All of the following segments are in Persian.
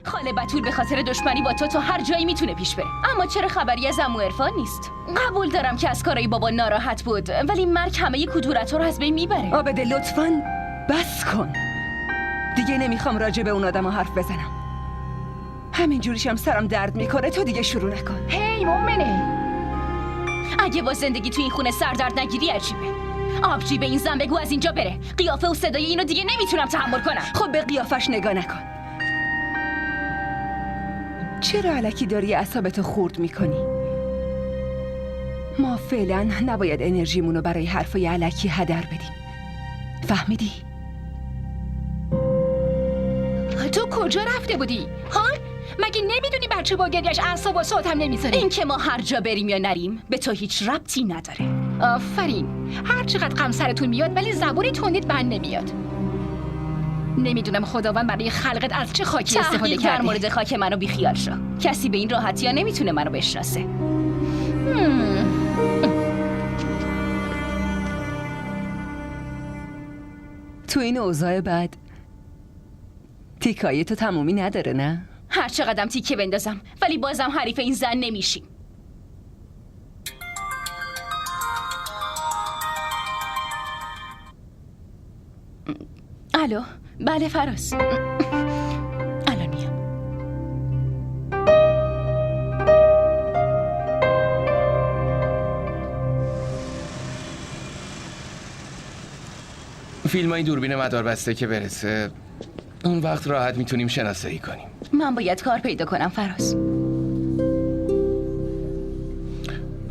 خاله بتول به خاطر دشمنی با تو هر جایی میتونه پیش بره. اما چرا خبری از عمو عرفان نیست؟ قبول دارم که از کارای بابا ناراحت بود، ولی مرگ همه کدورت‌ها رو از بین میبره. عابده لطفاً بس کن. دیگه نمیخوام راجع به اون آدم حرف بزنم. همین جوریشم سرم درد میکنه. تو دیگه شروع نکن. هی مومنه، اگه با زندگی تو این خونه سردرد نگیری عجیبه. آبجی به این زن بگو از اینجا بره. قیافه و صدای اینو دیگه نمیتونم تحمل کنم. خب به قیافش نگاه نکن. چرا الکی داری اعصابتو خورد میکنی؟ ما فعلا نباید انرژیمونو برای حرفای الکی هدر بدیم. فهمیدی؟ تو کجا رفته بودی؟ ها؟ مگه نمیدونی بچه با گریش اعصاب و صوت هم نمیذاره؟ این که ما هر جا بریم یا نریم به تو هیچ ربطی نداره. آفرین. هر چقدر غم سرتون میاد ولی زبونی تندید بند نمیاد. نمیدونم خداوند برای خلقت از چه خاکی استفاده کرده. در مورد خاک منو بیخیال شو. کسی به این راحتی ها نمیتونه منو بشناسه. تو این اوضاع بعد تیکایی تو تمومی نداره نه؟ هر چقدرم تیکه بندازم ولی بازم حریف این زن نمیشیم. الو، بله فراز. الان میام. فیلم های دوربین مداربسته که برسه اون وقت راحت میتونیم شناسایی کنیم. من باید کار پیدا کنم فراز.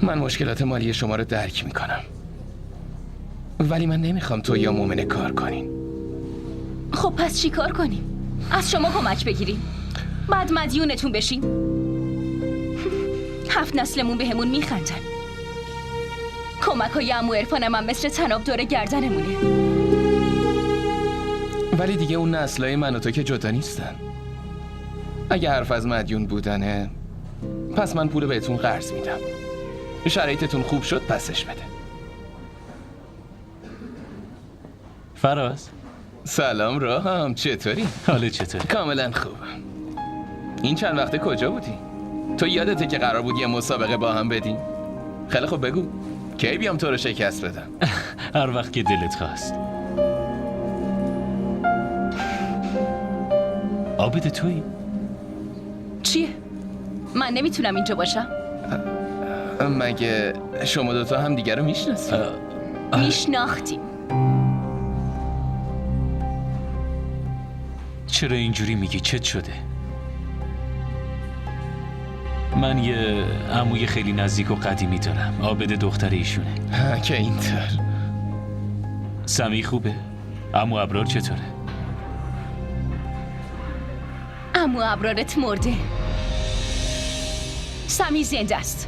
من مشکلات مالی شما رو درک میکنم، ولی من نمیخوام تو یا مومنه کار کنین. خب پس چی کار کنیم؟ از شما کمک بگیریم بعد مدیونتون بشیم. 7 نسلمون بهمون میخندن. کمک های عمو عرفانم هم مثل طناب دور گردنمونه. ولی دیگه اون نسلای من و تو که جدا نیستن. اگه حرف از مدیون بودنه پس من پول بهتون قرض میدم. شرایطتون خوب شد پسش بده. فراز سلام راهم، چطوری؟ حالت چطوری؟ کاملا خوبم. این چند وقته کجا بودی؟ تو یادته که قرار بود یه مسابقه با هم بدیم؟ خیلی خوب بگو کی بیام تو رو شکست بدم؟ هر وقت که دلت خواست. عابد تویی؟ چیه؟ من نمیتونم اینجا باشم؟ مگه شما دوتا هم دیگر رو میشناسید؟ میشناختیم. چرا اینجوری میگی؟ چت شده؟ من یه عموی خیلی نزدیک و قدیمی دارم. عابد دختر ایشونه. که اینطور. سمی خوبه؟ عمو ابرار چطوره؟ عمو ابرارت مرده. سمی زنده است.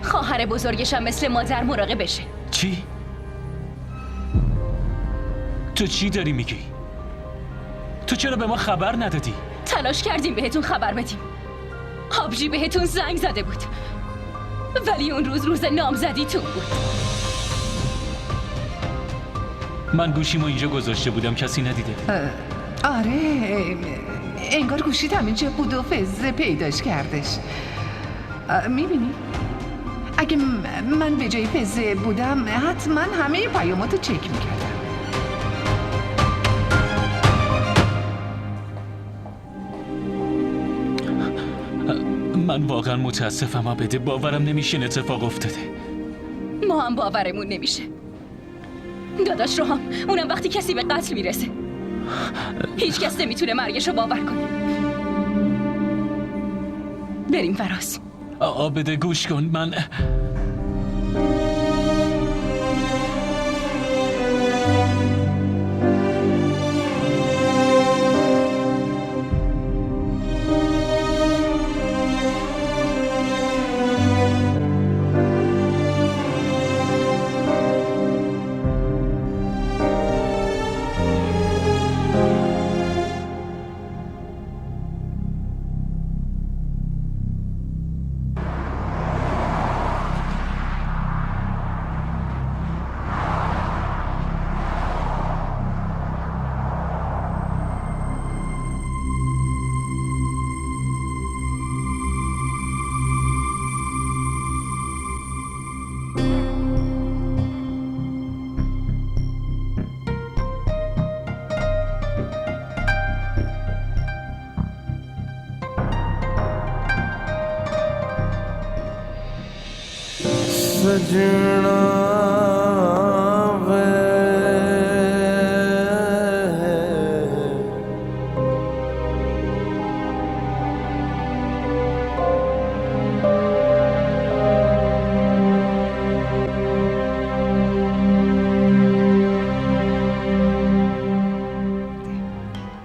خواهر بزرگشم مثل مادر مراقبشه. چی؟ تو چی داری میگی؟ تو چرا به ما خبر ندادی؟ تلاش کردیم بهتون خبر بدیم. آبجی بهتون زنگ زده بود ولی اون روز نامزدیتون بود. من گوشیمو اینجا گذاشته بودم، کسی ندیده؟ آره، انگار گوشیت همینجا بود و فزه پیداش کردش. میبینی؟ اگه من به جای فزه بودم حتما همه پیاماتو چک میکردم. من واقعا متاسفم عابده، باورم نمیشه این اتفاق افتاده. ما هم باورمون نمیشه. داداش رو هم اونم وقتی کسی به قتل میرسه هیچ کس نمیتونه مرگش رو باور کنه. بریم فراز. عابده گوش کن، من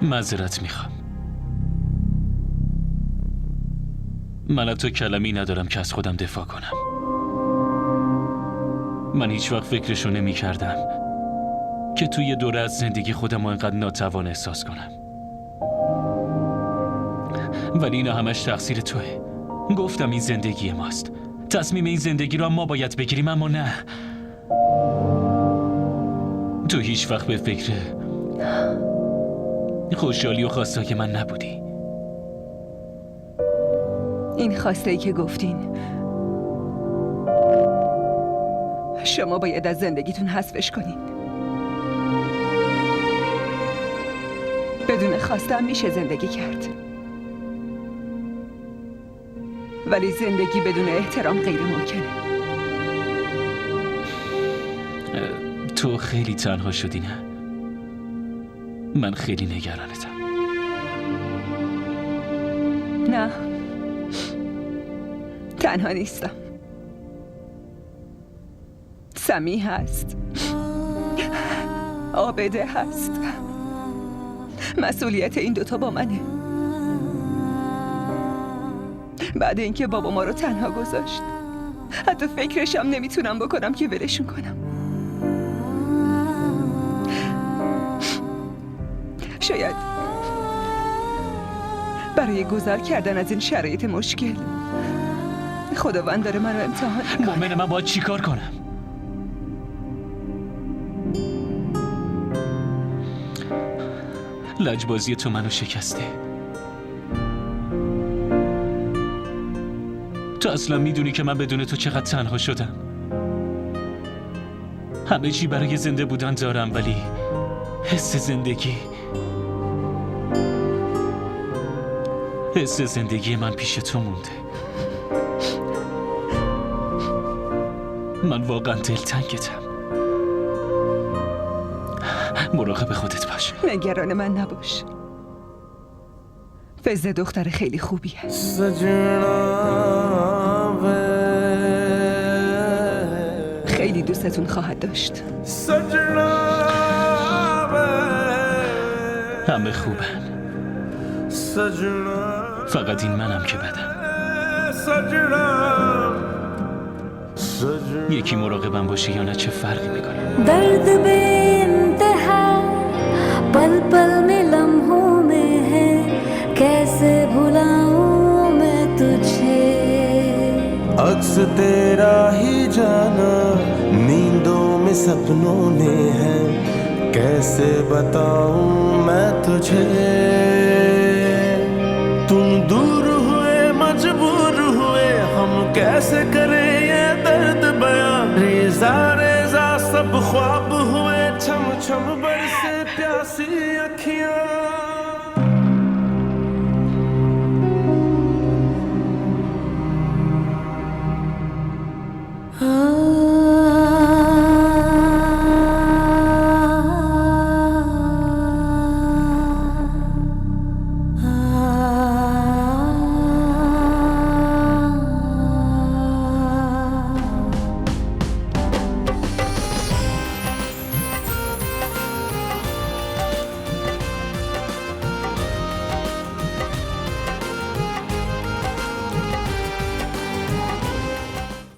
معذرت میخوام. من حتی کلمه‌ای ندارم که از خودم دفاع کنم. من هیچ وقت فکرشو نمی کردم که توی دوره از زندگی خودم رو اینقدر ناتوان احساس کنم. ولی اینا همش تقصیر توه. گفتم این زندگی ماست. تصمیم این زندگی رو ما باید بگیریم، اما نه. تو هیچ وقت به فکر خوشحالی و خواستای من نبودی. این خواسته ای که گفتین شما باید از زندگیتون حذفش کنین. بدون خواستم میشه زندگی کرد، ولی زندگی بدون احترام غیر ممکنه. تو خیلی تنها شدی نه؟ من خیلی نگرانتم. نه، تنها نیستم. سمی هست، عابده هست. مسئولیت این دوتا با منه. بعد اینکه بابا ما رو تنها گذاشت، حتی فکرشم نمیتونم بکنم که ولشون کنم. شاید برای گذر کردن از این شرایط مشکل خداوند داره منو امتحان میکنه. مومن، من باید چی کار کنم؟ لجبازی تو منو شکسته. تو اصلا میدونی که من بدون تو چقدر تنها شدم. همه چی برای زنده بودن دارم، ولی حس زندگی من پیش تو مونده. من واقعا دلتنگتم. مراقب خودت باش. نگران من نباش. فزه دختر خیلی خوبیه. خیلی دوستتون خواهد داشت. همه خوبن، فقط این منم که بدم. یکی مراقبم باشه یا نه چه فرقی میکنه؟ درد بے انتہا پل پل میں لمحوں میں ہے کیسے بھلاؤں میں تجھے عکس تیرا ہی جانا نیندوں میں سپنوں نے ہے کیسے بتاؤں میں تجھے تم دور ہوئے مجبور ہوئے ہم کیسے کریں یہ درد بیاں ریزہ ریزہ سب خواب ہوئے چھم چھم برسے پیاسی اکھیاں